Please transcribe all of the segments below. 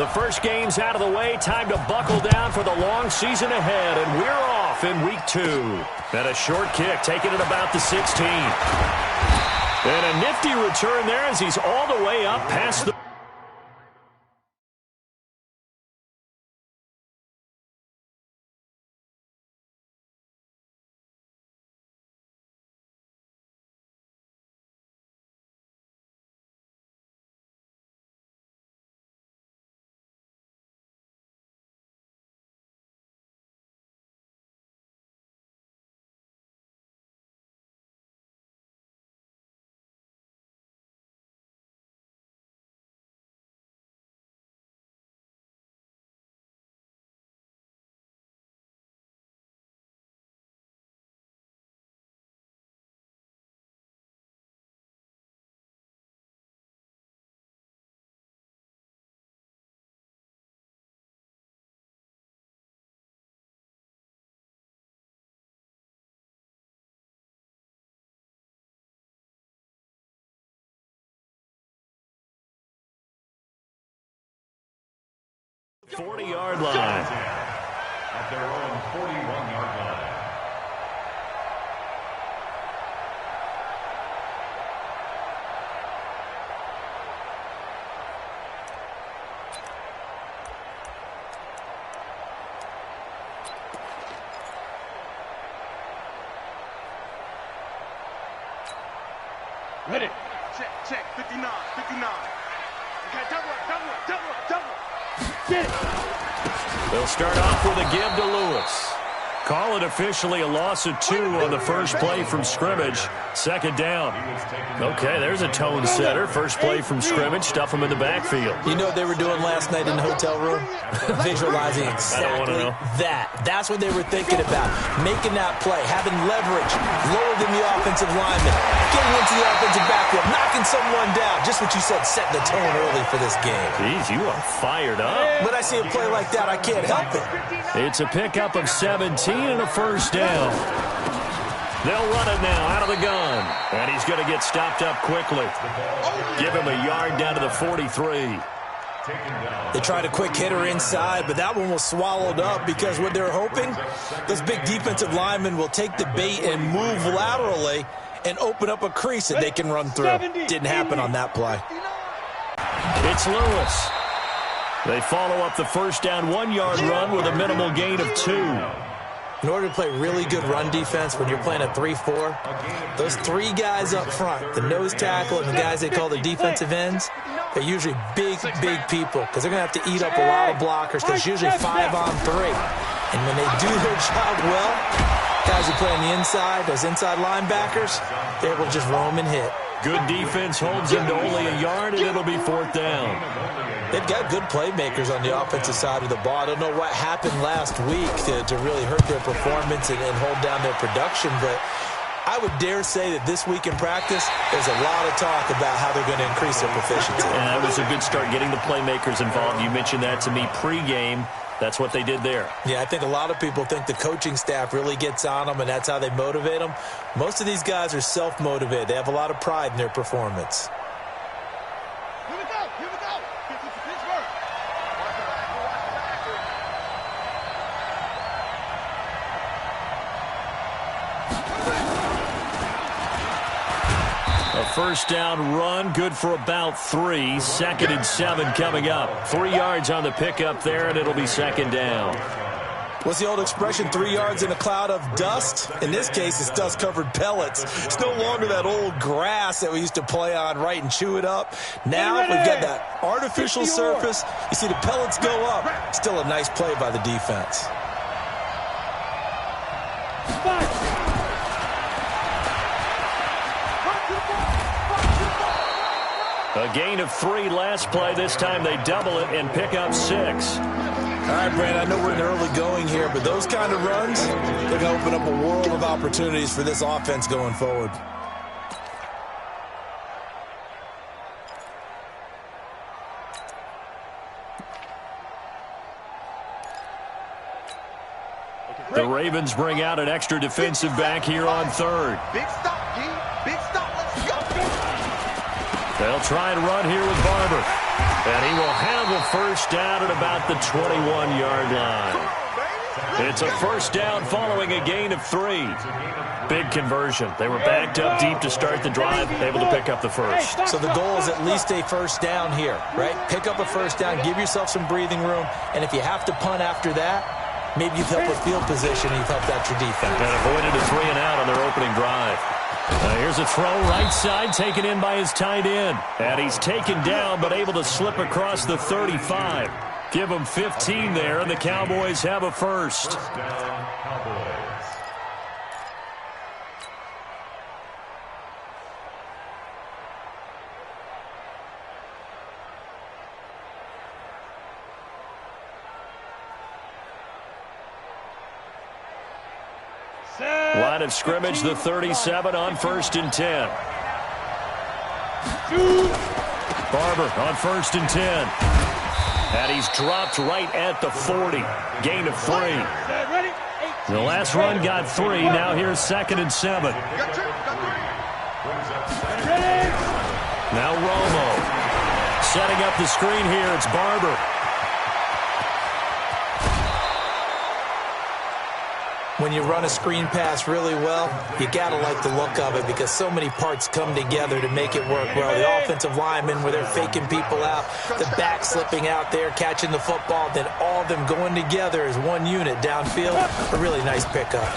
The first game's out of the way. Time to buckle down for the long season ahead, and we're off in week 2. And a short kick, taking it about the 16. And a nifty return there as he's all the way up past the... ...40-yard line. At their own 41-yard line. Ready. Check. 59. Okay, double it. Get it. They'll start off with a give to Lewis. Call it officially a loss of 2 on the first play from scrimmage. Second down. Okay, there's a tone setter. First play from scrimmage. Stuff him in the backfield. You know what they were doing last night in the hotel room? Visualizing exactly that. That's what they were thinking about. Making that play, having leverage, lower than the offensive lineman, getting into the offensive backfield, knocking someone down. Just what you said, setting the tone early for this game. Jeez, you are fired up. When I see a play like that, I can't help it. It's a pickup of 17 and a first down. They'll run it now out of the gun. And he's going to get stopped up quickly. Give him a yard down to the 43. They tried a quick hitter inside, but that one was swallowed up because what they're hoping, those big defensive linemen will take the bait and move laterally and open up a crease that they can run through. Didn't happen on that play. It's Lewis. They follow up the first down 1-yard run with a minimal gain of 2. In order to play really good run defense when you're playing a 3-4, those 3 guys up front, the nose tackle and the guys they call the defensive ends, they're usually big people because they're going to have to eat up a lot of blockers because it's usually 5 on 3. And when they do their job well, guys who play on the inside, those inside linebackers, they're able to just roam and hit. Good defense holds him to only a yard, and it'll be 4th down. They've got good playmakers on the offensive side of the ball. I don't know what happened last week to really hurt their performance and hold down their production, but I would dare say that this week in practice, there's a lot of talk about how they're going to increase their proficiency. And that was a good start, getting the playmakers involved. You mentioned that to me pregame. That's what they did there. Yeah, I think a lot of people think the coaching staff really gets on them, and that's how they motivate them. Most of these guys are self-motivated. They have a lot of pride in their performance. Here we go. Get to Pittsburgh. A first down run, good for about 3. 2nd and 7 coming up. 3 yards on the pickup there, and it'll be 2nd down. What's the old expression, 3 yards in a cloud of dust? In this case, it's dust-covered pellets. It's no longer that old grass that we used to play on, right, and chew it up. Now we've got that artificial surface. You see the pellets go up. Still a nice play by the defense. A gain of 3 last play. This time they double it and pick up 6. All right, Brad, I know we're in the early going here, but those kind of runs, they're going to open up a world of opportunities for this offense going forward. The Ravens bring out an extra defensive back here on 3rd. Big stop, G. Big stop. Let's go. They'll try and run here with Barber. And he will have a first down at about the 21-yard line. It's a first down following a gain of 3. Big conversion. They were backed up deep to start the drive, able to pick up the first. So the goal is at least a first down here, right? Pick up a first down, give yourself some breathing room, and if you have to punt after that, maybe you've helped with field position and you've helped out your defense. And avoided a 3-and-out on their opening drive. Here's a throw right side, taken in by his tight end. And he's taken down, but able to slip across the 35. Give him 15 there, and the Cowboys have a first. Line of scrimmage, the 37 on 1st and 10. Barber on 1st and 10. And he's dropped right at the 40. Gain of 3. The last run got 3. Now here's 2nd and 7. Now Romo. Setting up the screen here. It's Barber. When you run a screen pass really well, you got to like the look of it because so many parts come together to make it work well. The offensive linemen, where they're faking people out, the back slipping out there, catching the football, then all of them going together as one unit downfield. A really nice pickup.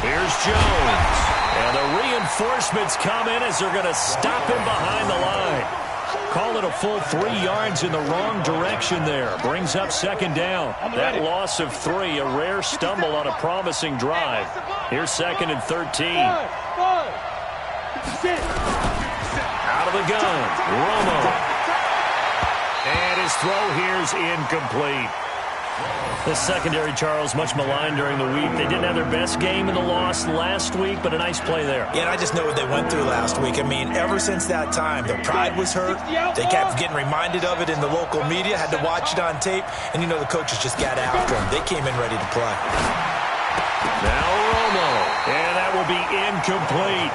Here's Jones. And the reinforcements come in as they're going to stop him behind the line. Call it a full 3 yards in the wrong direction there. Brings up 2nd down. That loss of 3, a rare stumble on a promising drive. Here's 2nd and 13. Out of the gun, Romo. And his throw here's incomplete. The secondary, Charles, much maligned during the week. They didn't have their best game in the loss last week, but a nice play there. Yeah, and I just know what they went through last week. I mean, ever since that time, their pride was hurt. They kept getting reminded of it in the local media, had to watch it on tape, and, you know, the coaches just got after them. They came in ready to play. Now Romo, and that will be incomplete.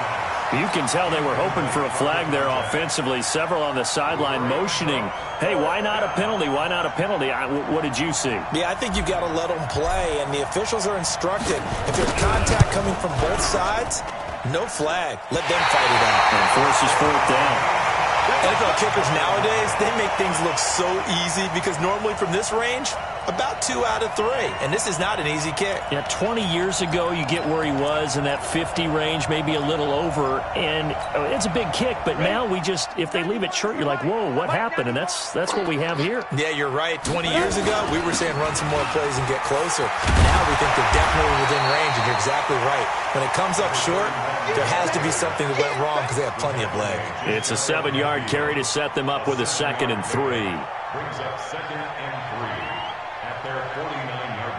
You can tell they were hoping for a flag there offensively. Several on the sideline motioning, hey, why not a penalty? Why not a penalty? What did you see? Yeah, I think you've got to let them play, and the officials are instructed. If there's contact coming from both sides, no flag. Let them fight it out. And forces 4th down. NFL kickers nowadays, they make things look so easy because normally from this range, about 2 out of 3. And this is not an easy kick. Yeah, 20 years ago, you get where he was in that 50 range, maybe a little over. And it's a big kick, but now we just, if they leave it short, you're like, whoa, what happened? And that's what we have here. Yeah, you're right. 20 years ago, we were saying run some more plays and get closer. Now we think they're definitely within range, and you're exactly right. When it comes up short, there has to be something that went wrong because they have plenty of leg. It's a 7-yard carry to set them up with a 2nd and 3. Brings up 2nd and 3 at their 49-yard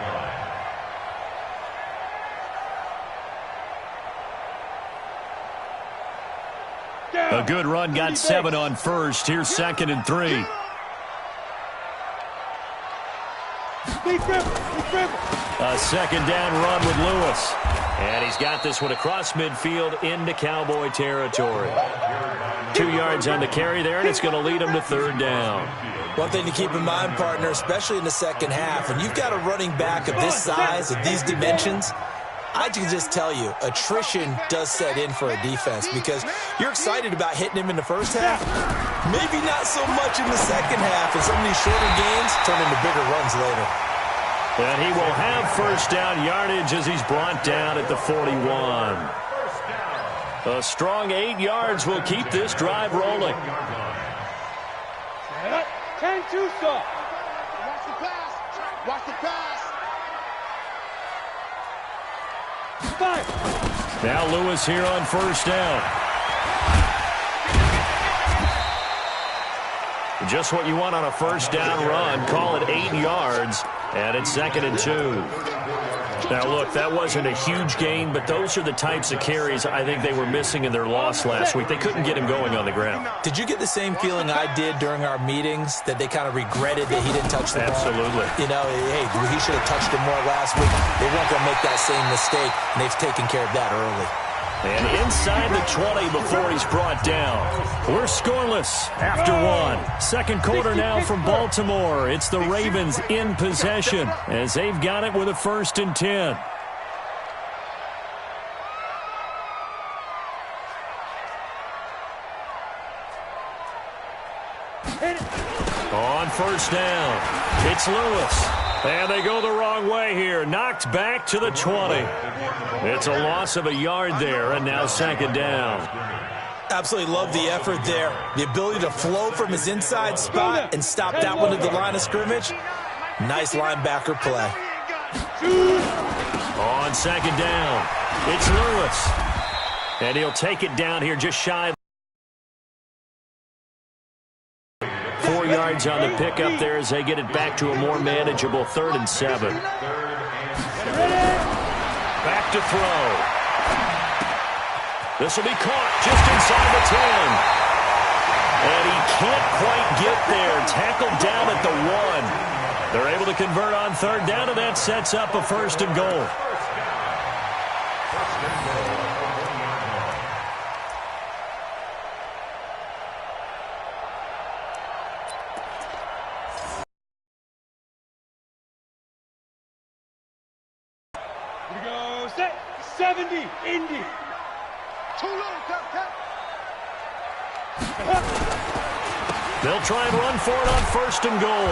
line. A good run got 7 on 1st. Here's 2nd and 3. A 2nd down run with Lewis. And he's got this one across midfield into Cowboy territory. 2 yards on the carry there, and it's going to lead him to 3rd down. One thing to keep in mind, partner, especially in the second half, when you've got a running back of this size, of these dimensions, I can just tell you, attrition does set in for a defense because you're excited about hitting him in the first half. Maybe not so much in the second half, and some of these shorter gains turn into bigger runs later. And he will have 1st down yardage as he's brought down at the 41. A strong 8 yards will keep this drive rolling. 10-2 stop. Watch the pass. Watch the pass. 5. Now Lewis here on 1st down. Just what you want on a 1st down run. Call it 8 yards. And it's 2nd and 2. Now, look, that wasn't a huge gain, but those are the types of carries I think they were missing in their loss last week. They couldn't get him going on the ground. Did you get the same feeling I did during our meetings, that they kind of regretted that he didn't touch the ball? Absolutely. You know, hey, he should have touched it more last week. They weren't going to make that same mistake, and they've taken care of that early. And inside the 20 before he's brought down. We're scoreless after one. Second quarter now from Baltimore. It's the Ravens in possession as they've got it with a 1st and 10. On 1st down, it's Lewis. And they go the wrong way here. Knocked back to the 20. It's a loss of a yard there, and now 2nd down. Absolutely love the effort there. The ability to flow from his inside spot and stop that one at the line of scrimmage. Nice linebacker play. On 2nd down, it's Lewis. And he'll take it down here just shy. 4 yards on the pickup there as they get it back to a more manageable 3rd and 7. Back to throw. This will be caught just inside the 10. And he can't quite get there. Tackled down at the 1. They're able to convert on 3rd down, and that sets up a 1st and goal. We go set 70 Indy. Too low, tap. They'll try and run for it on 1st and goal.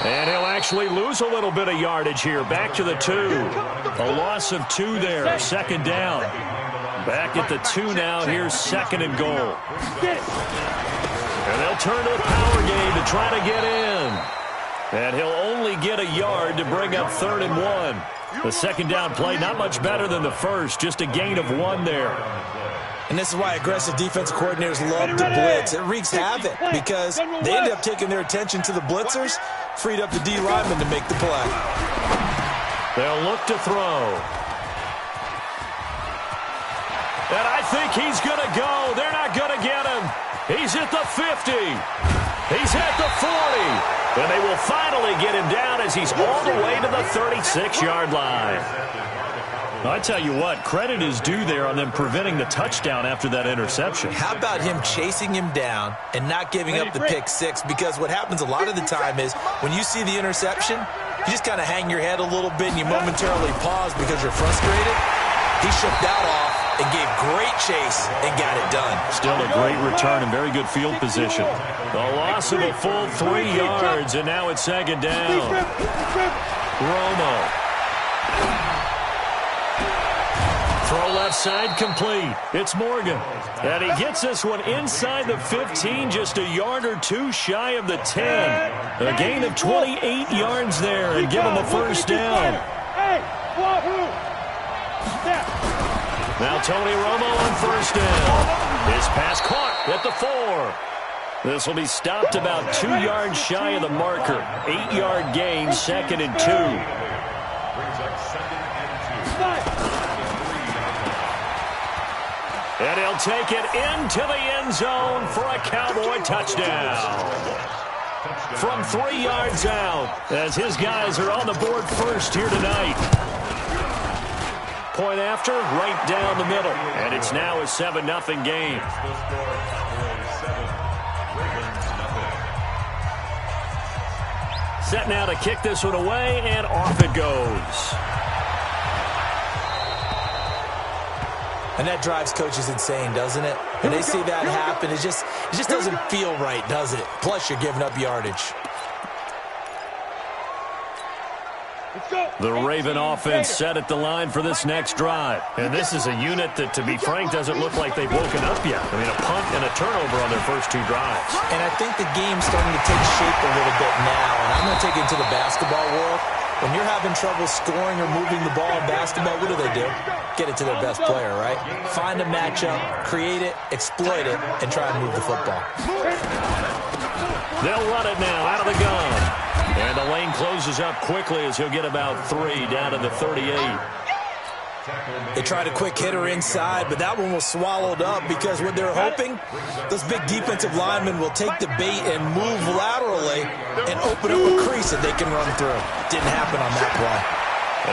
And he'll actually lose a little bit of yardage here. Back to the 2. A loss of 2 there. 2nd down. Back at the 2 now. Here's 2nd and goal. And they'll turn to the power game to try to get in. And he'll only get a yard to bring up 3rd and 1. The 2nd down play, not much better than the first. Just a gain of 1 there. And this is why aggressive defensive coordinators love to blitz. It wreaks havoc because they end up taking their attention to the blitzers, freed up the D lineman to make the play. They'll look to throw. And I think he's going to go. They're not going to get him. He's at the 50. He's at the 40. And they will finally get him down as he's all the way to the 36-yard line. I tell you what, credit is due there on them preventing the touchdown after that interception. How about him chasing him down and not giving up the pick 6? Because what happens a lot of the time is when you see the interception, you just kind of hang your head a little bit and you momentarily pause because you're frustrated. He shook that off and gave great chase and got it done. Still a great return and very good field position. The loss of a full 3 yards, and now it's 2nd down. Romo. Throw left side complete. It's Morgan. And he gets this one inside the 15, just a yard or 2 shy of the 10. A gain of 28 yards there and give him a 1st down. Now Tony Romo on 1st down. His pass caught at the 4. This will be stopped about 2 yards shy of the marker. 8-yard gain, 2nd and 2. And he'll take it into the end zone for a Cowboy touchdown. From 3 yards out, as his guys are on the board first here tonight. Point after, right down the middle. And it's now a 7-0 game. Set now to kick this one away, and off it goes. And that drives coaches insane, doesn't it? When they see that happen, it just doesn't feel right, does it? Plus, you're giving up yardage. The Raven offense set at the line for this next drive. And this is a unit that, to be frank, doesn't look like they've woken up yet. I mean, a punt and a turnover on their first 2 drives. And I think the game's starting to take shape a little bit now. And I'm going to take it into the basketball world. When you're having trouble scoring or moving the ball in basketball, what do? Get it to their best player, right? Find a matchup, create it, exploit it, and try and move the football. They'll run it now out of the gun. And the lane closes up quickly as he'll get about 3 down to the 38. They tried a quick hitter inside, but that one was swallowed up because what they're hoping, those big defensive linemen will take the bait and move laterally and open up a crease that they can run through. Didn't happen on that play.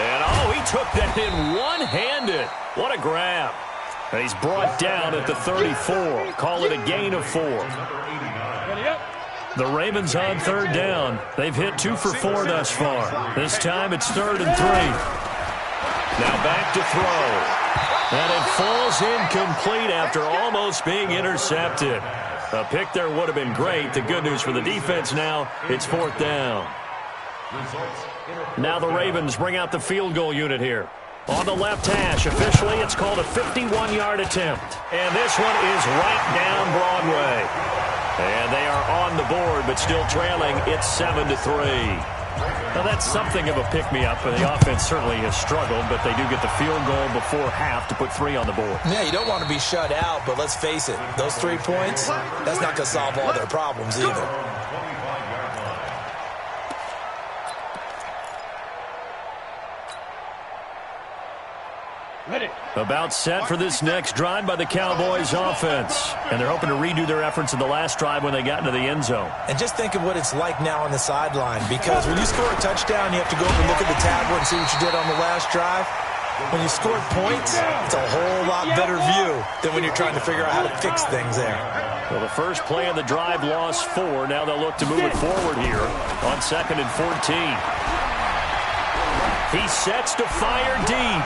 And, he took that in one-handed. What a grab. And he's brought down at the 34. Call it a gain of 4. The Ravens on third down. They've hit 2 for 4 thus far. This time it's 3rd and 3. Now back to throw. And it falls incomplete after almost being intercepted. A pick there would have been great. The good news for the defense now, it's 4th down. Now the Ravens bring out the field goal unit here. On the left hash, officially, it's called a 51-yard attempt. And this one is right down Broadway. And they are on the board, but still trailing. It's 7-3. Now, that's something of a pick-me-up. The offense certainly has struggled, but they do get the field goal before half to put 3 on the board. Yeah, you don't want to be shut out, but let's face it, those 3 points, that's not going to solve all their problems either. About set for this next drive by the Cowboys offense. And they're hoping to redo their efforts in the last drive when they got into the end zone. And just think of what it's like now on the sideline, because when you score a touchdown, you have to go over and look at the tablet and see what you did on the last drive. When you score points, it's a whole lot better view than when you're trying to figure out how to fix things there. Well, the first play of the drive lost 4. Now they'll look to move it forward here on 2nd and 14. He sets to fire deep.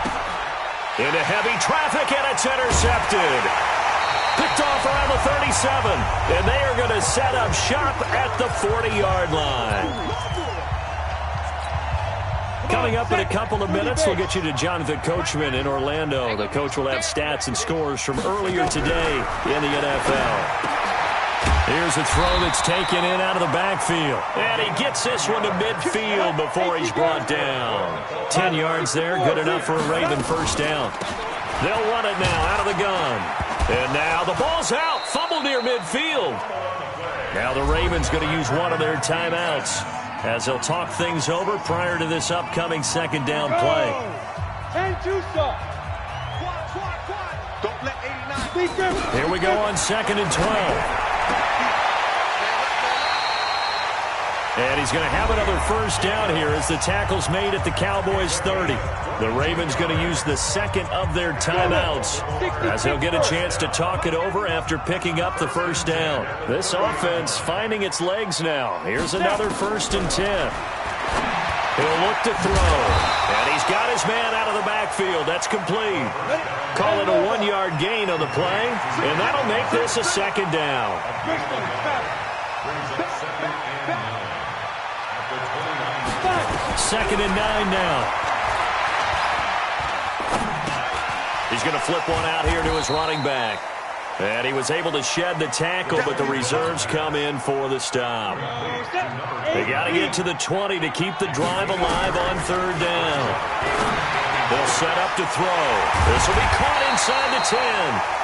Into heavy traffic, and it's intercepted. Picked off around the 37. And they are going to set up shop at the 40-yard line. Coming up in a couple of minutes, we'll get you to Jonathan Coachman in Orlando. The coach will have stats and scores from earlier today in the NFL. Here's a throw that's taken in out of the backfield. And he gets this one to midfield before he's brought down. 10 yards there, good enough for a Raven first down. They'll run it now out of the gun. And now the ball's out, fumbled near midfield. Now the Ravens going to use one of their timeouts as they'll talk things over prior to this upcoming 2nd down play. Don't let 89. Here we go on 2nd and 12. And he's going to have another first down here as the tackle's made at the Cowboys 30. The Ravens going to use the 2nd of their timeouts as they'll get a chance to talk it over after picking up the first down. This offense finding its legs now. Here's another 1st and 10. He'll look to throw. And he's got his man out of the backfield. That's complete. Call it a 1-yard gain on the play. And that'll make this a 2nd down. 2nd and 9 now. He's going to flip one out here to his running back. And he was able to shed the tackle, but the reserves come in for the stop. They got to get to the 20 to keep the drive alive on 3rd down. They'll set up to throw. This will be caught inside the 10.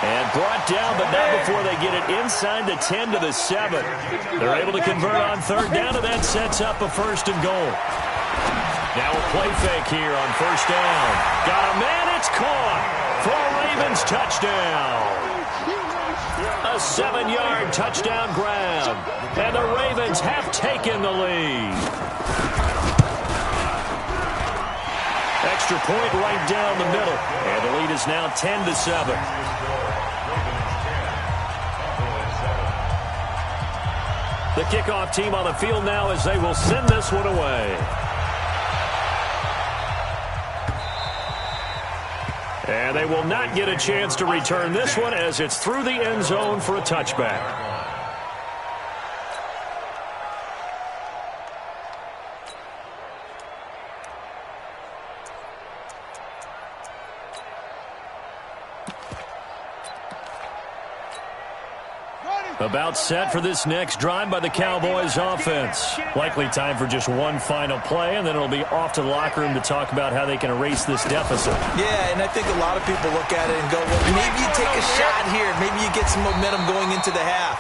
And brought down, but not before they get it inside the 10 to the 7. They're able to convert on 3rd down, and that sets up a 1st and goal. Now a play fake here on 1st down. Got a man, it's caught for a Ravens touchdown. A 7-yard touchdown grab. And the Ravens have taken the lead. Extra point right down the middle. And the lead is now 10-7. The kickoff team on the field now as they will send this one away. And they will not get a chance to return this one as it's through the end zone for a touchback. About set for this next drive by the Cowboys offense. Likely time for just one final play, and then it'll be off to the locker room to talk about how they can erase this deficit. Yeah, and I think a lot of people look at it and go, well, maybe you take a shot here. Maybe you get some momentum going into the half.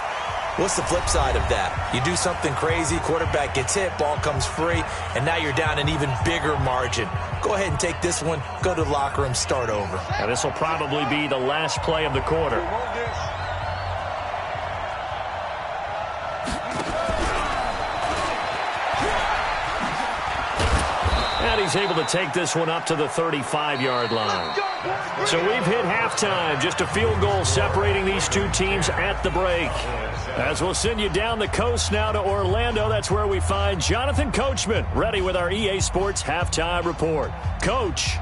What's the flip side of that? You do something crazy, quarterback gets hit, ball comes free, and now you're down an even bigger margin. Go ahead and take this one, go to the locker room, start over. Now this will probably be the last play of the quarter. he's able to take this one up to the 35-yard line. So we've hit halftime. Just a field goal separating these two teams at the break. As we'll send you down the coast now to Orlando, that's where we find Jonathan Coachman, ready with our EA Sports Halftime Report. Coach.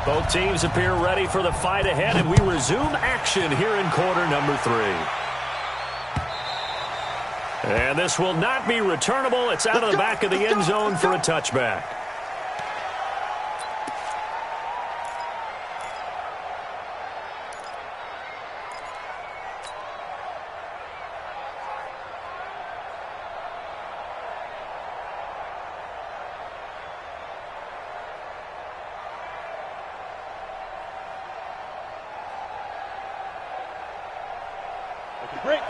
Both teams appear ready for the fight ahead, and we resume action here in quarter number 3. And this will not be returnable. It's out of the back of the end zone for a touchback.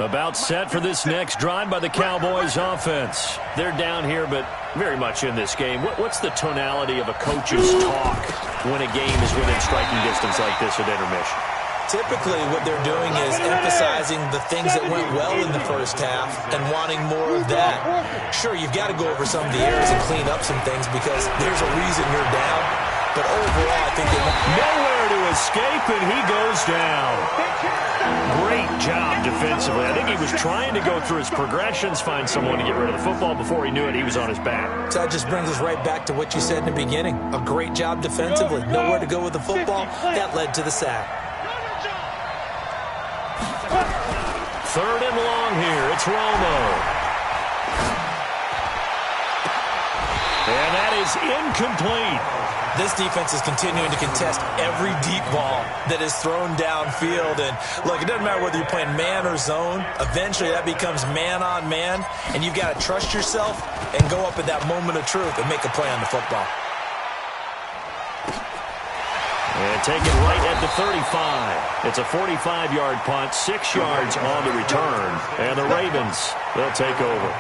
About set for this next drive by the Cowboys offense. They're down here, but very much in this game. What's the tonality of a coach's talk when a game is within striking distance like this at intermission? Typically, what they're doing is emphasizing the things that went well in the first half and wanting more of that. Sure, you've got to go over some of the errors and clean up some things because there's a reason you're down. But overall, I think they want nowhere to escape, and he goes down. Great job defensively. I think he was trying to go through his progressions, find someone to get rid of the football. Before he knew it, he was on his back. So that just brings us right back to what you said in the beginning. A great job defensively. Nowhere to go with the football. That led to the sack. 3rd and long here. It's Romo. And that is incomplete. This defense is continuing to contest every deep ball that is thrown downfield. And, look, it doesn't matter whether you're playing man or zone. Eventually, that becomes man-on-man, and you've got to trust yourself and go up at that moment of truth and make a play on the football. And take it right at the 35. It's a 45-yard punt, 6 yards on the return. And the Ravens, they'll take over.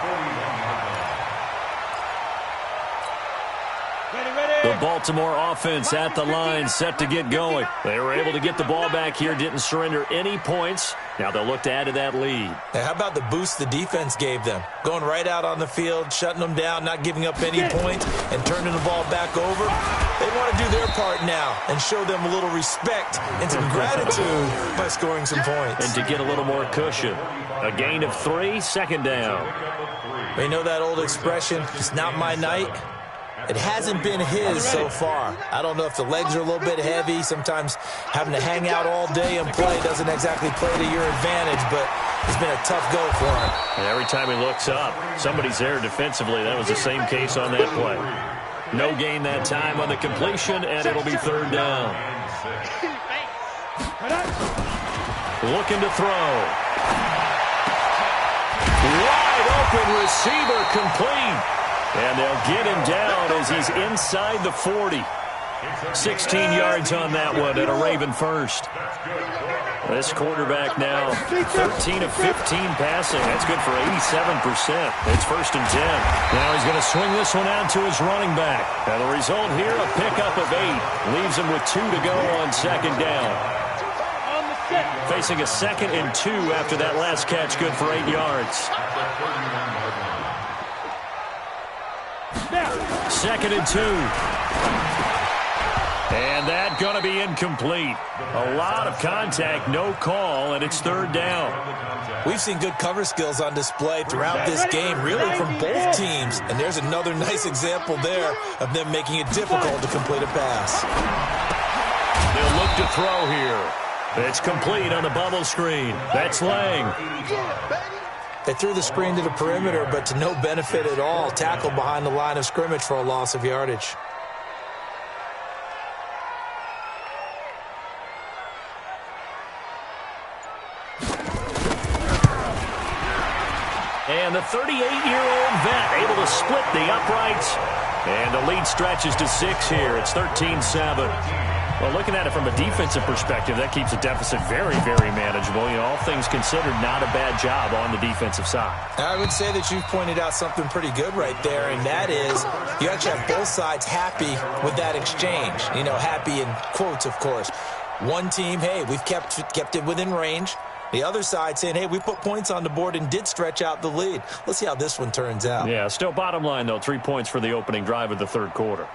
The Baltimore offense at the line, set to get going. They were able to get the ball back here, didn't surrender any points. Now they'll look to add to that lead. Now, how about the boost the defense gave them? Going right out on the field, shutting them down, not giving up any points, and turning the ball back over. They want to do their part now and show them a little respect and some gratitude by scoring some points. And to get a little more cushion. A gain of 3, 2nd down. You know that old expression, it's not my night? It hasn't been his so far. I don't know if the legs are a little bit heavy. Sometimes having to hang out all day and play doesn't exactly play to your advantage, but it's been a tough go for him. And every time he looks up, somebody's there defensively. That was the same case on that play. No gain that time on the completion, and it'll be 3rd down. Looking to throw. Wide open receiver complete. And they'll get him down as he's inside the 40. 16 yards on that one and a Raven first. This quarterback now 13 of 15 passing. That's good for 87%. It's 1st and 10. Now he's going to swing this one out to his running back. And the result here, a pickup of 8. Leaves him with 2 to go on 2nd down. Facing a 2nd and 2 after that last catch, good for 8 yards. 2nd and 2. And that going to be incomplete. A lot of contact, no call, and it's 3rd down. We've seen good cover skills on display throughout this game, really from both teams. And there's another nice example there of them making it difficult to complete a pass. They'll look to throw here. It's complete on the bubble screen. That's Lang. They threw the screen to the perimeter, but to no benefit at all. Tackled behind the line of scrimmage for a loss of yardage. And the 38-year-old vet able to split the uprights. And the lead stretches to 6 here. It's 13-7. Well, looking at it from a defensive perspective, that keeps the deficit very, very manageable. You know, all things considered, not a bad job on the defensive side. I would say that you've pointed out something pretty good right there, and that is you actually have both sides happy with that exchange. You know, happy in quotes, of course. One team, hey, we've kept it within range. The other side saying, hey, we put points on the board and did stretch out the lead. Let's see how this one turns out. Yeah, still bottom line, though, 3 points for the opening drive of the third quarter.